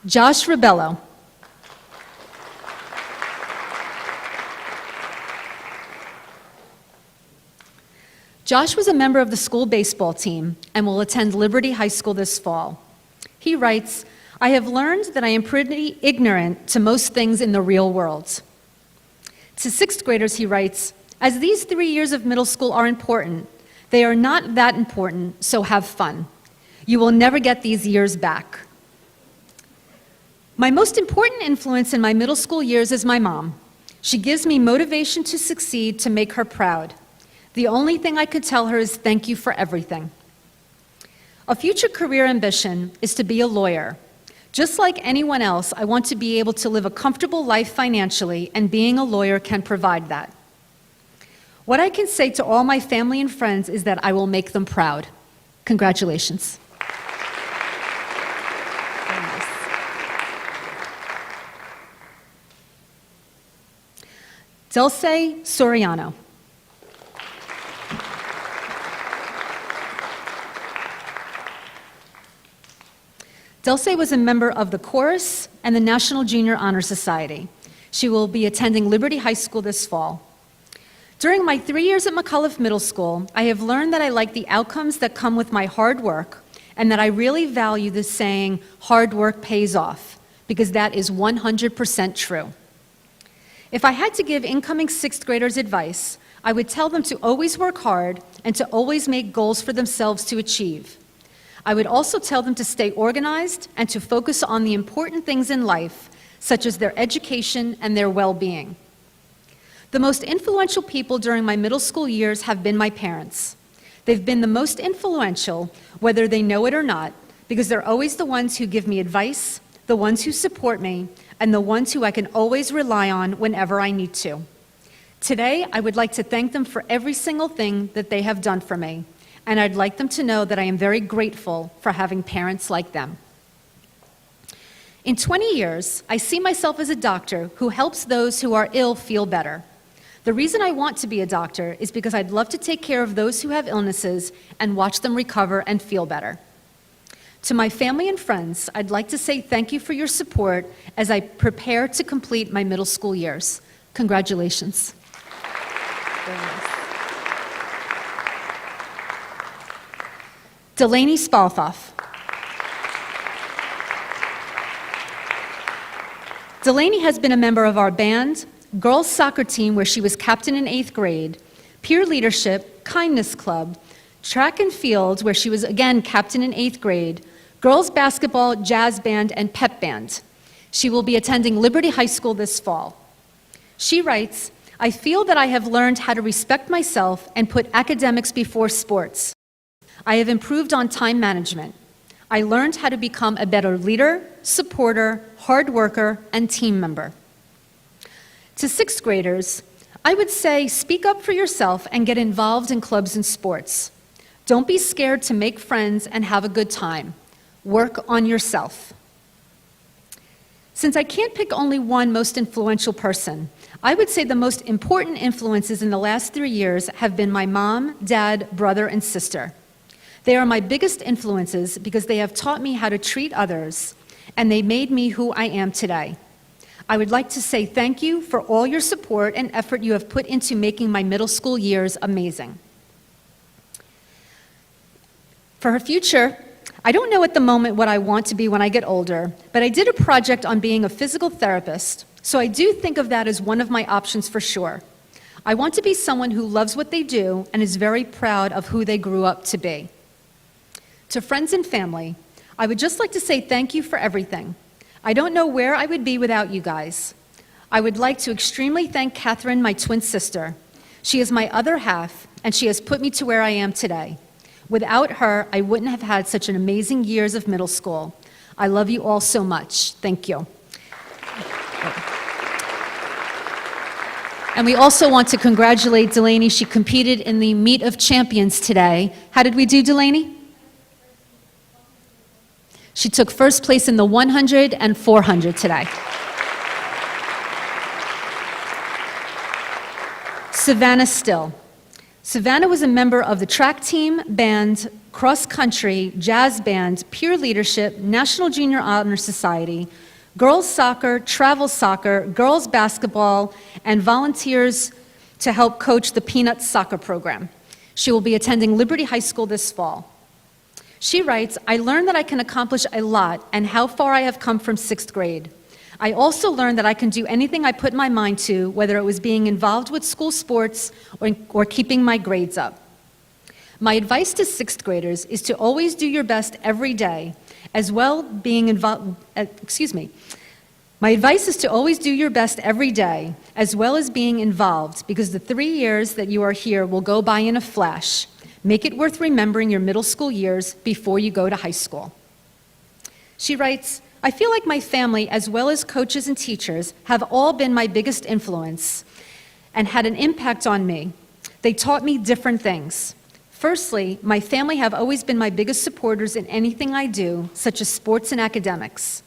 Josh Ribello. Josh was a member of the school baseball team and will attend Liberty High School this fall. He writes, I have learned that I am pretty ignorant to most things in the real world. To 6th graders, he writes, as these 3 years of middle school are important, they are not that important, so have fun. You will never get these years back. My most important influence in my middle school years is my mom. She gives me motivation to succeed to make her proud. The only thing I could tell her is thank you for everything. A future career ambition is to be a lawyer. Just like anyone else, I want to be able to live a comfortable life financially, and being a lawyer can provide that. What I can say to all my family and friends is that I will make them proud. Congratulations. Very nice. Dulce Soriano. Dulce was a member of the chorus and the National Junior Honor Society. She will be attending Liberty High School this fall. During my 3 years at McAuliffe Middle School, I have learned that I like the outcomes that come with my hard work, and that I really value the saying, hard work pays off, because that is 100% true. If I had to give incoming sixth graders advice, I would tell them to always work hard and to always make goals for themselves to achieve. I would also tell them to stay organized and to focus on the important things in life, such as their education and their well-being. The most influential people during my middle school years have been my parents. They've been the most influential, whether they know it or not, because they're always the ones who give me advice, the ones who support me, and the ones who I can always rely on whenever I need to. Today, I would like to thank them for every single thing that they have done for me, and I'd like them to know that I am very grateful for having parents like them. In 20 years, I see myself as a doctor who helps those who are ill feel better. The reason I want to be a doctor is because I'd love to take care of those who have illnesses and watch them recover and feel better. To my family and friends, I'd like to say thank you for your support as I prepare to complete my middle school years. Congratulations. Delaney Spalthoff. Delaney has been a member of our band, girls' soccer team where she was captain in 8th grade, peer leadership, kindness club, track and field where she was again captain in 8th grade, girls' basketball, jazz band, and pep band. She will be attending Liberty High School this fall. She writes, I feel that I have learned how to respect myself and put academics before sports. I have improved on time management. I learned how to become a better leader, supporter, hard worker, and team member. To sixth graders, I would say speak up for yourself and get involved in clubs and sports. Don't be scared to make friends and have a good time. Work on yourself. Since I can't pick only one most influential person, I would say the most important influences in the last 3 years have been my mom, dad, brother, and sister. They are my biggest influences because they have taught me how to treat others, and they made me who I am today. I would like to say thank you for all your support and effort you have put into making my middle school years amazing. For her future, I don't know at the moment what I want to be when I get older, but I did a project on being a physical therapist, so I do think of that as one of my options for sure. I want to be someone who loves what they do and is very proud of who they grew up to be. To friends and family, I would just like to say thank you for everything. I don't know where I would be without you guys. I would like to extremely thank Catherine, my twin sister. She is my other half, and she has put me to where I am today. Without her, I wouldn't have had such an amazing years of middle school. I love you all so much. Thank you. And we also want to congratulate Delaney. She competed in the Meet of Champions today. How did we do, Delaney? She took first place in the 100 and 400 today. Savannah Still. Savannah was a member of the track team, band, cross country, jazz band, peer leadership, National Junior Honor Society, girls soccer, travel soccer, girls basketball, and volunteers to help coach the Peanuts soccer program. She will be attending Liberty High School this fall. She writes, I learned that I can accomplish a lot and how far I have come from 6th grade. I also learned that I can do anything I put my mind to, whether it was being involved with school sports or keeping my grades up. My advice to 6th graders is to always do your best every day, as well being involved, My advice is to always do your best every day, as well as being involved, because the 3 years that you are here will go by in a flash. Make it worth remembering your middle school years before you go to high school. She writes, I feel like my family, as well as coaches and teachers, have all been my biggest influence and had an impact on me. They taught me different things. Firstly, my family have always been my biggest supporters in anything I do, such as sports and academics.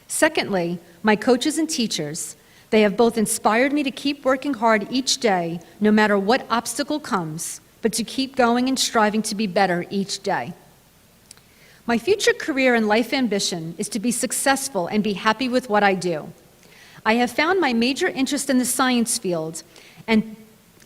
Secondly, my coaches and teachers. They have both inspired me to keep working hard each day, no matter what obstacle comes, but to keep going and striving to be better each day. My future career and life ambition is to be successful and be happy with what I do. I have found my major interest in the science field and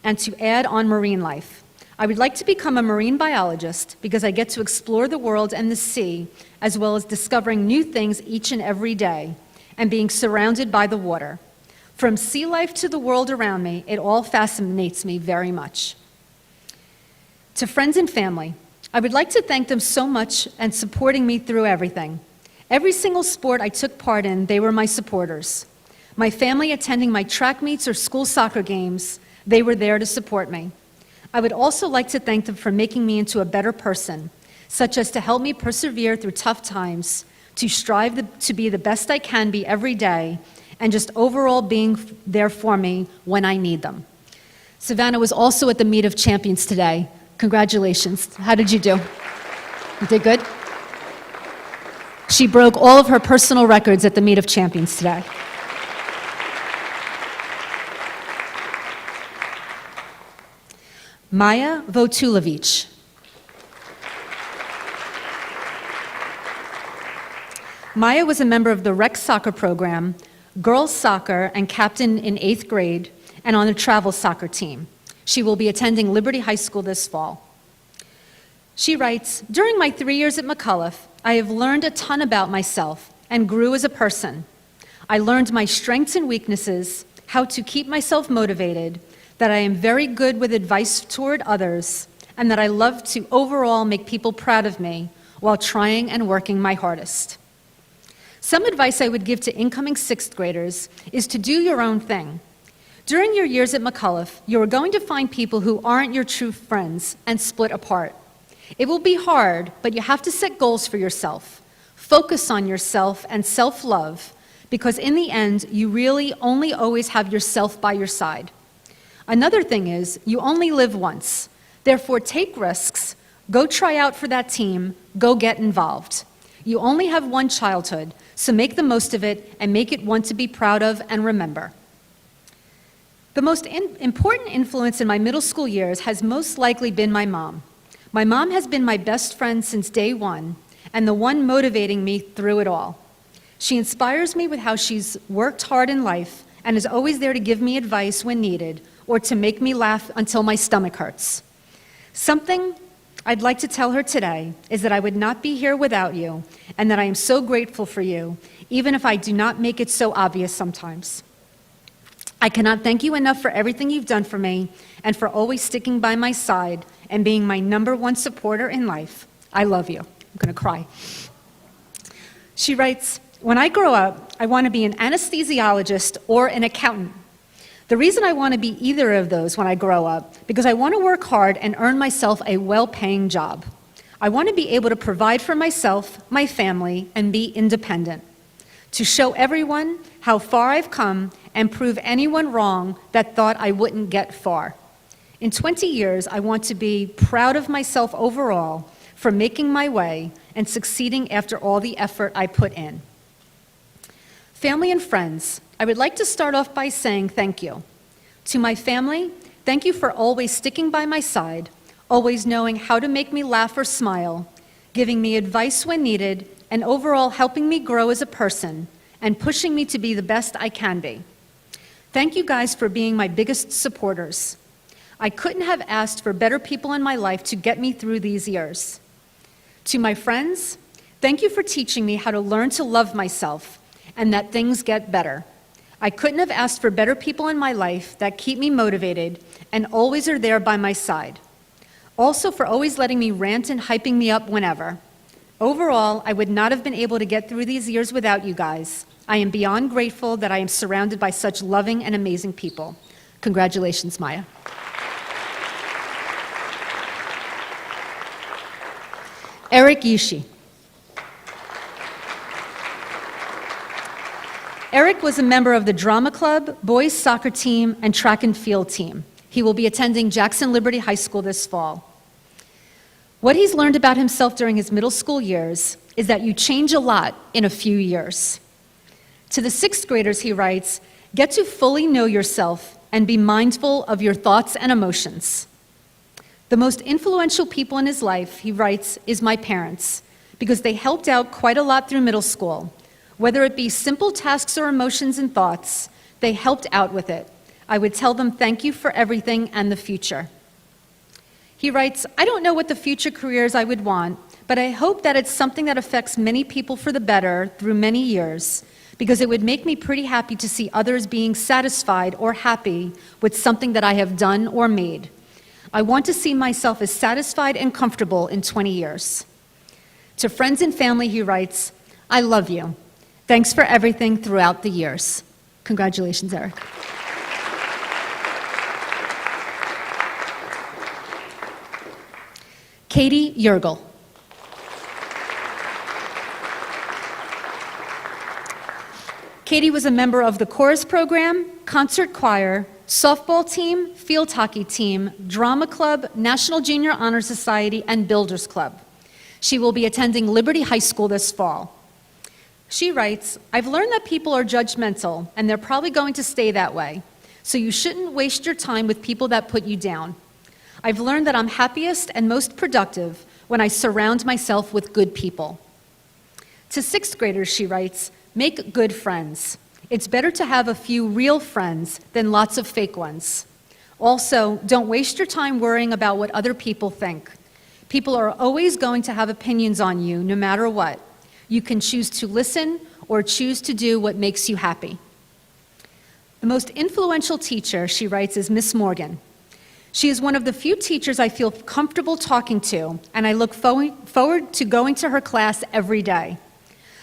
to add on marine life. I would like to become a marine biologist because I get to explore the world and the sea, as well as discovering new things each and every day and being surrounded by the water. From sea life to the world around me, it all fascinates me very much. To friends and family, I would like to thank them so much and supporting me through everything. Every single sport I took part in, they were my supporters. My family attending my track meets or school soccer games, they were there to support me. I would also like to thank them for making me into a better person, such as to help me persevere through tough times, to strive to be the best I can be every day, and just overall being there for me when I need them. Savannah was also at the Meet of Champions today. Congratulations. How did you do? You did good? She broke all of her personal records at the Meet of Champions today. Maya Votulovic. Maya was a member of the rec soccer program, girls soccer, and captain in 8th grade, and on the travel soccer team. She will be attending Liberty High School this fall. She writes, "During my 3 years at McAuliffe, I have learned a ton about myself and grew as a person. I learned my strengths and weaknesses, how to keep myself motivated, that I am very good with advice toward others, and that I love to overall make people proud of me while trying and working my hardest." Some advice I would give to incoming 6th graders is to do your own thing. During your years at McAuliffe, you are going to find people who aren't your true friends and split apart. It will be hard, but you have to set goals for yourself. Focus on yourself and self-love, because in the end, you really only always have yourself by your side. Another thing is, you only live once. Therefore, take risks, go try out for that team, go get involved. You only have one childhood, so make the most of it and make it one to be proud of and remember. The most important influence in my middle school years has most likely been my mom. My mom has been my best friend since day one and the one motivating me through it all. She inspires me with how she's worked hard in life and is always there to give me advice when needed or to make me laugh until my stomach hurts. Something I'd like to tell her today is that I would not be here without you and that I am so grateful for you, even if I do not make it so obvious sometimes. I cannot thank you enough for everything you've done for me and for always sticking by my side and being my #1 supporter in life. I love you. I'm going to cry. She writes, "When I grow up, I want to be an anesthesiologist or an accountant. The reason I want to be either of those when I grow up, because I want to work hard and earn myself a well-paying job. I want to be able to provide for myself, my family, and be independent. To show everyone how far I've come and prove anyone wrong that thought I wouldn't get far. In 20 years, I want to be proud of myself overall for making my way and succeeding after all the effort I put in." Family and friends, I would like to start off by saying thank you. To my family, thank you for always sticking by my side, always knowing how to make me laugh or smile, giving me advice when needed, and overall helping me grow as a person and pushing me to be the best I can be. Thank you guys for being my biggest supporters. I couldn't have asked for better people in my life to get me through these years. To my friends, thank you for teaching me how to learn to love myself and that things get better. I couldn't have asked for better people in my life that keep me motivated and always are there by my side. Also for always letting me rant and hyping me up whenever. Overall, I would not have been able to get through these years without you guys. I am beyond grateful that I am surrounded by such loving and amazing people. Congratulations, Maya. Eric Yishi. Eric was a member of the drama club, boys soccer team, and track and field team. He will be attending Jackson Liberty High School this fall. What he's learned about himself during his middle school years is that you change a lot in a few years. To the 6th graders, he writes, "Get to fully know yourself and be mindful of your thoughts and emotions." The most influential people in his life, he writes, is my parents, because they helped out quite a lot through middle school. Whether it be simple tasks or emotions and thoughts, they helped out with it. I would tell them thank you for everything and the future. He writes, I don't know what the future careers I would want, but I hope that it's something that affects many people for the better through many years, because it would make me pretty happy to see others being satisfied or happy with something that I have done or made. I want to see myself as satisfied and comfortable in 20 years. To friends and family, he writes, I love you. Thanks for everything throughout the years. Congratulations, Eric. Katie Yergel. Katie was a member of the chorus program, concert choir, softball team, field hockey team, drama club, National Junior Honor Society, and Builders Club. She will be attending Liberty High School this fall. She writes, I've learned that people are judgmental, and they're probably going to stay that way, so you shouldn't waste your time with people that put you down. I've learned that I'm happiest and most productive when I surround myself with good people. To sixth graders, she writes, make good friends. It's better to have a few real friends than lots of fake ones. Also, don't waste your time worrying about what other people think. People are always going to have opinions on you, no matter what. You can choose to listen or choose to do what makes you happy. The most influential teacher, she writes, is Miss Morgan. She is one of the few teachers I feel comfortable talking to, and I look forward to going to her class every day.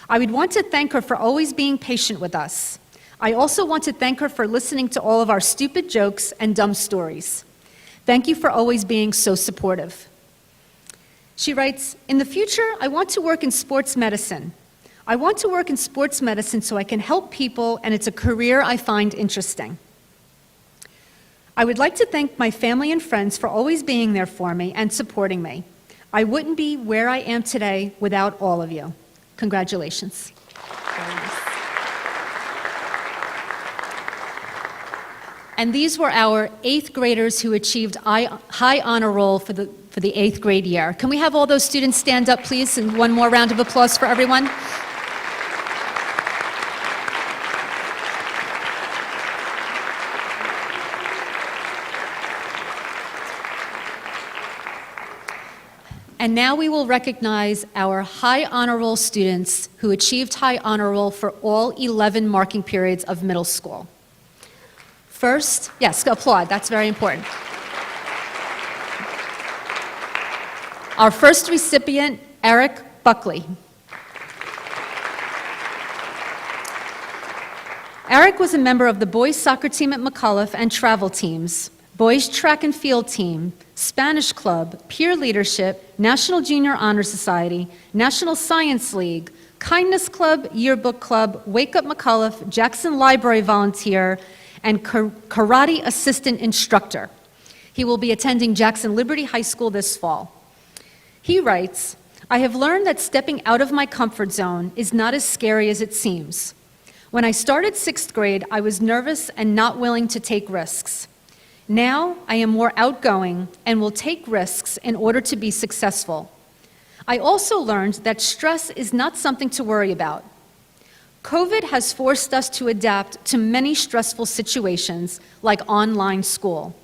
I would want to thank her for always being patient with us. I also want to thank her for listening to all of our stupid jokes and dumb stories. Thank you for always being so supportive. She writes, in the future, I want to work in sports medicine. I want to work in sports medicine so I can help people, and it's a career I find interesting. I would like to thank my family and friends for always being there for me and supporting me. I wouldn't be where I am today without all of you. Congratulations. And these were our 8th graders who achieved high honor roll for the 8th grade year. Can we have all those students stand up, please, and one more round of applause for everyone? And now we will recognize our high honor roll students who achieved high honor roll for all 11 marking periods of middle school. First, yes, applaud, that's very important. Our first recipient, Eric Buckley. Eric was a member of the boys soccer team at McAuliffe and travel teams, boys track and field team, Spanish club, peer leadership, National Junior Honor Society, National Science League, Kindness Club, Yearbook Club, Wake Up McAuliffe, Jackson Library volunteer, and karate assistant instructor. He will be attending Jackson Liberty High School this fall. He writes, I have learned that stepping out of my comfort zone is not as scary as it seems. When I started 6th grade, I was nervous and not willing to take risks. Now, I am more outgoing and will take risks in order to be successful. I also learned that stress is not something to worry about. COVID has forced us to adapt to many stressful situations, like online school.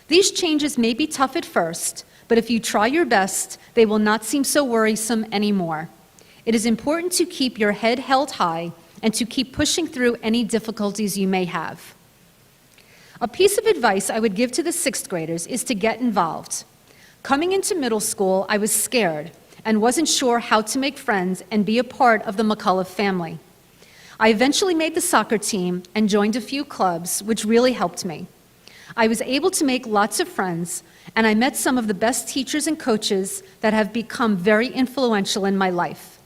These changes may be tough at first, but if you try your best, they will not seem so worrisome anymore. It is important to keep your head held high and to keep pushing through any difficulties you may have. A piece of advice I would give to the 6th graders is to get involved. Coming into middle school, I was scared and wasn't sure how to make friends and be a part of the McAuliffe family. I eventually made the soccer team and joined a few clubs, which really helped me. I was able to make lots of friends, and I met some of the best teachers and coaches that have become very influential in my life.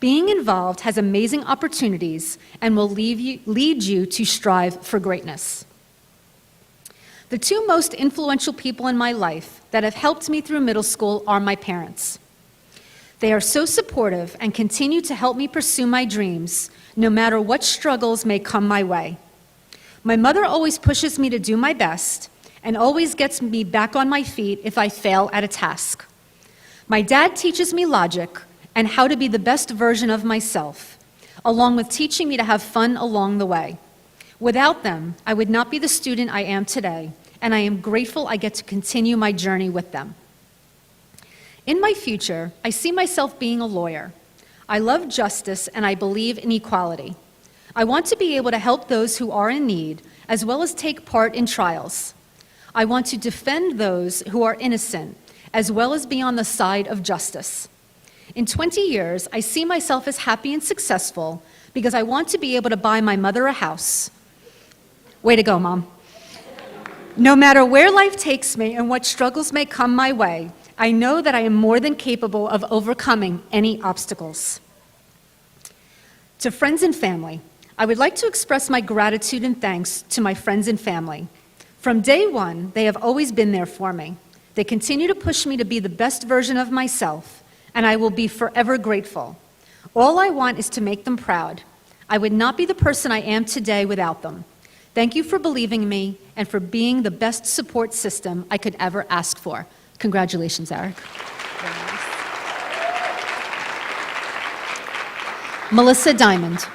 Being involved has amazing opportunities and will lead you to strive for greatness. The 2 most influential people in my life that have helped me through middle school are my parents. They are so supportive and continue to help me pursue my dreams, no matter what struggles may come my way. My mother always pushes me to do my best and always gets me back on my feet if I fail at a task. My dad teaches me logic and how to be the best version of myself, along with teaching me to have fun along the way. Without them, I would not be the student I am today, and I am grateful I get to continue my journey with them. In my future, I see myself being a lawyer. I love justice and I believe in equality. I want to be able to help those who are in need, as well as take part in trials. I want to defend those who are innocent, as well as be on the side of justice. In 20 years, I see myself as happy and successful because I want to be able to buy my mother a house. Way to go, Mom. No matter where life takes me and what struggles may come my way, I know that I am more than capable of overcoming any obstacles. To friends and family, I would like to express my gratitude and thanks to my friends and family. From day one, they have always been there for me. They continue to push me to be the best version of myself, and I will be forever grateful. All I want is to make them proud. I would not be the person I am today without them. Thank you for believing in me and for being the best support system I could ever ask for. Congratulations, Eric. Melissa Diamond.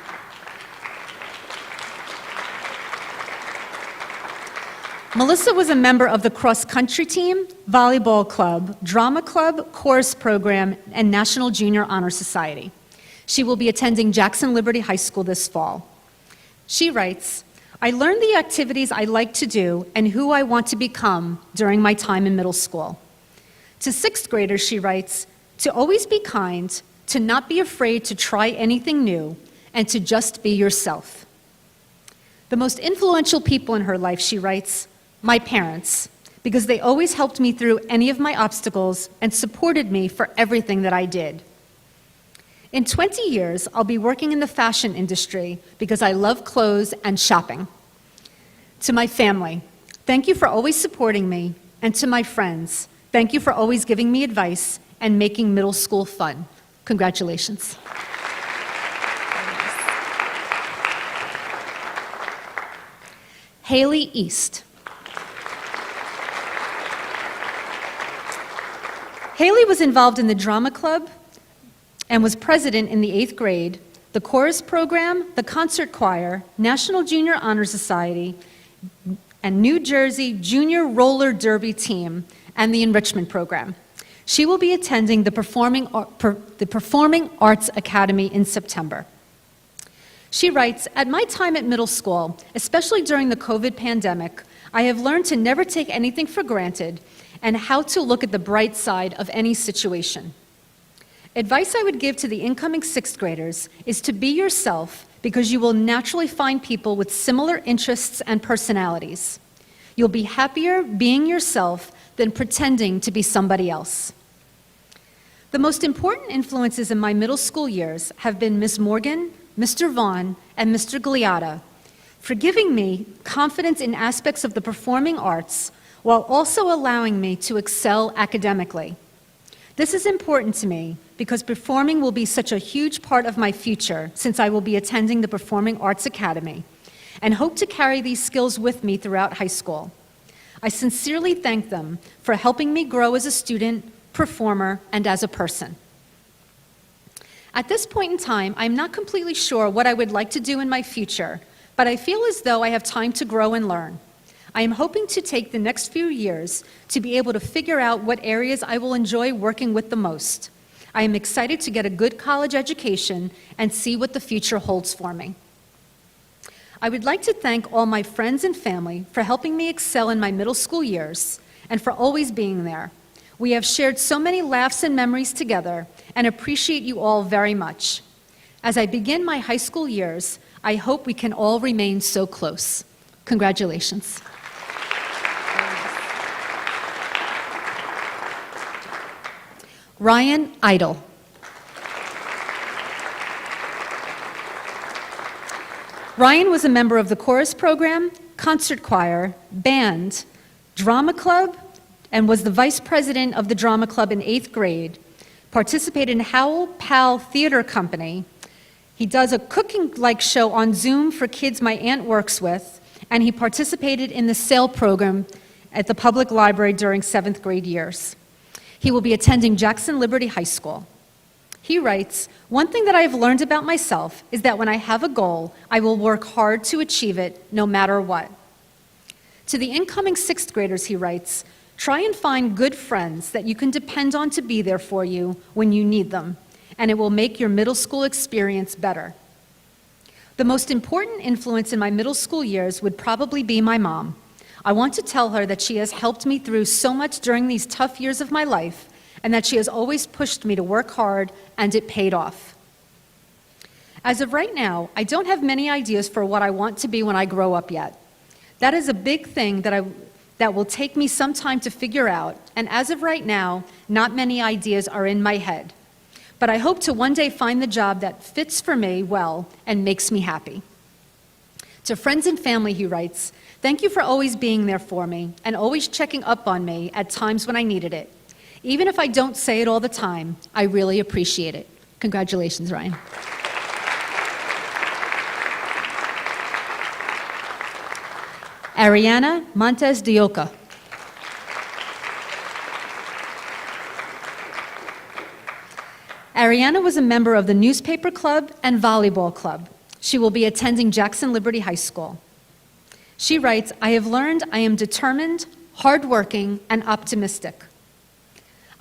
Melissa was a member of the cross-country team, volleyball club, drama club, chorus program, and National Junior Honor Society. She will be attending Jackson Liberty High School this fall. She writes, I learned the activities I like to do and who I want to become during my time in middle school. To sixth graders, she writes, to always be kind, to not be afraid to try anything new, and to just be yourself. The most influential people in her life, she writes, my parents, because they always helped me through any of my obstacles and supported me for everything that I did. In 20 years, I'll be working in the fashion industry because I love clothes and shopping. To my family, thank you for always supporting me, and to my friends, thank you for always giving me advice and making middle school fun. Congratulations. Haley East. Haley was involved in the drama club and was president in the 8th grade, the chorus program, the concert choir, National Junior Honor Society, and New Jersey Junior Roller Derby team, and the enrichment program. She will be attending the Performing Arts Academy in September. She writes, at my time at middle school, especially during the COVID pandemic, I have learned to never take anything for granted and how to look at the bright side of any situation. Advice I would give to the incoming sixth graders is to be yourself because you will naturally find people with similar interests and personalities. You'll be happier being yourself than pretending to be somebody else. The most important influences in my middle school years have been Ms. Morgan, Mr. Vaughn, and Mr. Gliata for giving me confidence in aspects of the performing arts while also allowing me to excel academically. This is important to me because performing will be such a huge part of my future since I will be attending the Performing Arts Academy and hope to carry these skills with me throughout high school. I sincerely thank them for helping me grow as a student, performer, and as a person. At this point in time, I'm not completely sure what I would like to do in my future, but I feel as though I have time to grow and learn. I am hoping to take the next few years to be able to figure out what areas I will enjoy working with the most. I am excited to get a good college education and see what the future holds for me. I would like to thank all my friends and family for helping me excel in my middle school years and for always being there. We have shared so many laughs and memories together and appreciate you all very much. As I begin my high school years, I hope we can all remain so close. Congratulations. Ryan Idle. Ryan was a member of the chorus program, concert choir, band, drama club, and was the vice president of the drama club in 8th grade, participated in Howl Pal Theater Company. He does a cooking-like show on Zoom for kids my aunt works with, and he participated in the SAIL program at the public library during 7th grade years. He will be attending Jackson Liberty High School. He writes, "One thing that I have learned about myself is that when I have a goal, I will work hard to achieve it no matter what." To the incoming sixth graders, he writes, "Try and find good friends that you can depend on to be there for you when you need them, and it will make your middle school experience better." The most important influence in my middle school years would probably be my mom. I want to tell her that she has helped me through so much during these tough years of my life, and that she has always pushed me to work hard, and it paid off. As of right now, I don't have many ideas for what I want to be when I grow up yet. That is a big thing that will take me some time to figure out, and as of right now, not many ideas are in my head. But I hope to one day find the job that fits for me well and makes me happy. To friends and family, he writes, "Thank you for always being there for me and always checking up on me at times when I needed it. Even if I don't say it all the time, I really appreciate it." Congratulations, Ryan. Ariana Montes de Oca. Ariana was a member of the newspaper club and volleyball club. She will be attending Jackson Liberty High School. She writes, "I have learned I am determined, hardworking, and optimistic.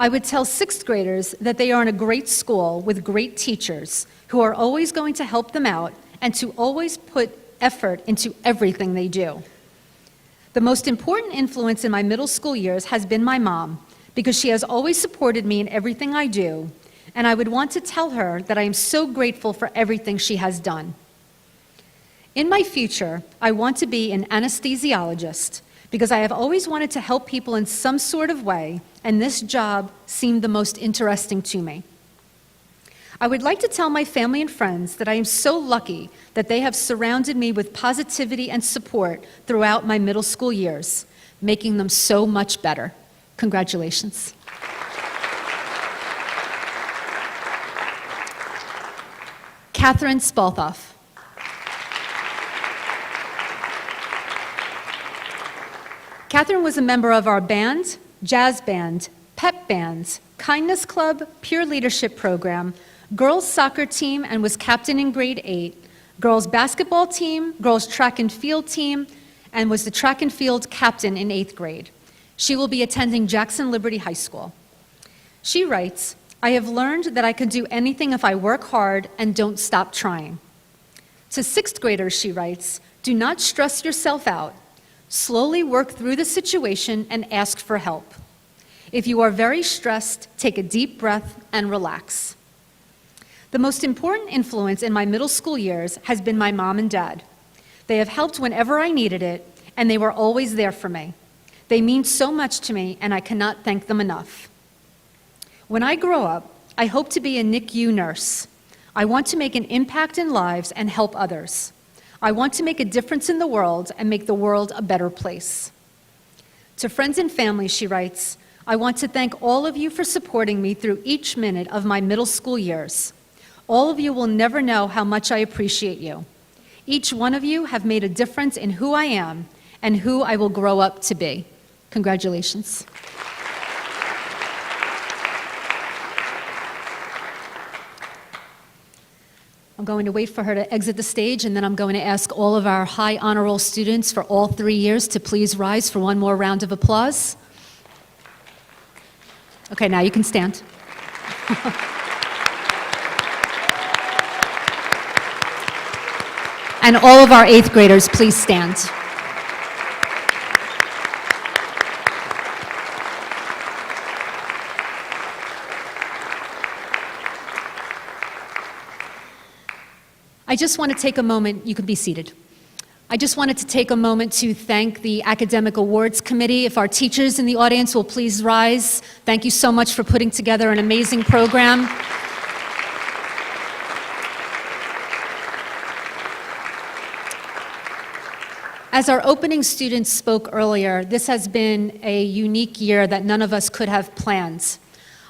I would tell sixth graders that they are in a great school with great teachers who are always going to help them out and to always put effort into everything they do. The most important influence in my middle school years has been my mom, because she has always supported me in everything I do, and I would want to tell her that I am so grateful for everything she has done. In my future, I want to be an anesthesiologist because I have always wanted to help people in some sort of way, and this job seemed the most interesting to me. I would like to tell my family and friends that I am so lucky that they have surrounded me with positivity and support throughout my middle school years, making them so much better. Congratulations." Catherine Spalthoff. Catherine was a member of our band, jazz band, pep band, kindness club, peer leadership program, girls soccer team, and was captain in grade 8, girls basketball team, girls track and field team, and was the track and field captain in 8th grade. She will be attending Jackson Liberty High School. She writes, "I have learned that I can do anything if I work hard and don't stop trying." To 6th graders, she writes, "Do not stress yourself out. Slowly work through the situation and ask for help. If you are very stressed, take a deep breath and relax." The most important influence in my middle school years has been my mom and dad. They have helped whenever I needed it, and they were always there for me. They mean so much to me, and I cannot thank them enough. When I grow up, I hope to be a NICU nurse. I want to make an impact in lives and help others. I want to make a difference in the world and make the world a better place. To friends and family, she writes, "I want to thank all of you for supporting me through each minute of my middle school years. All of you will never know how much I appreciate you. Each one of you have made a difference in who I am and who I will grow up to be." Congratulations. I'm going to wait for her to exit the stage, and then I'm going to ask all of our high honor roll students for all 3 years to please rise for one more round of applause. Okay, now you can stand. And all of our 8th graders, please stand. I just want to take a moment, you can be seated. I just wanted to take a moment to thank the Academic Awards Committee. If our teachers in the audience will please rise. Thank you so much for putting together an amazing program. As our opening students spoke earlier, this has been a unique year that none of us could have planned.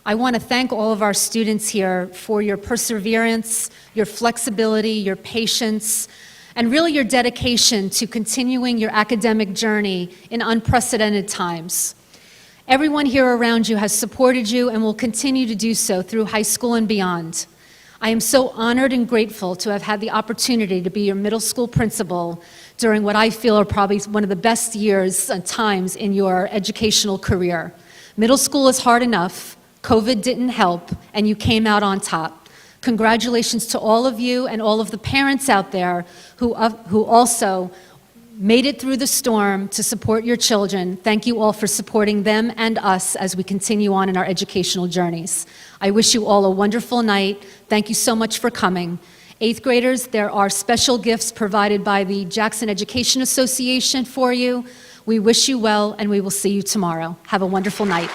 I want to thank all of our students here for your perseverance, your flexibility, your patience, and really your dedication to continuing your academic journey in unprecedented times. Everyone here around you has supported you and will continue to do so through high school and beyond. I am so honored and grateful to have had the opportunity to be your middle school principal during what I feel are probably one of the best years and times in your educational career. Middle school is hard enough, COVID didn't help, and you came out on top. Congratulations to all of you and all of the parents out there who also made it through the storm to support your children. Thank you all for supporting them and us as we continue on in our educational journeys. I wish you all a wonderful night. Thank you so much for coming. 8th graders, there are special gifts provided by the Jackson Education Association for you. We wish you well, and we will see you tomorrow. Have a wonderful night.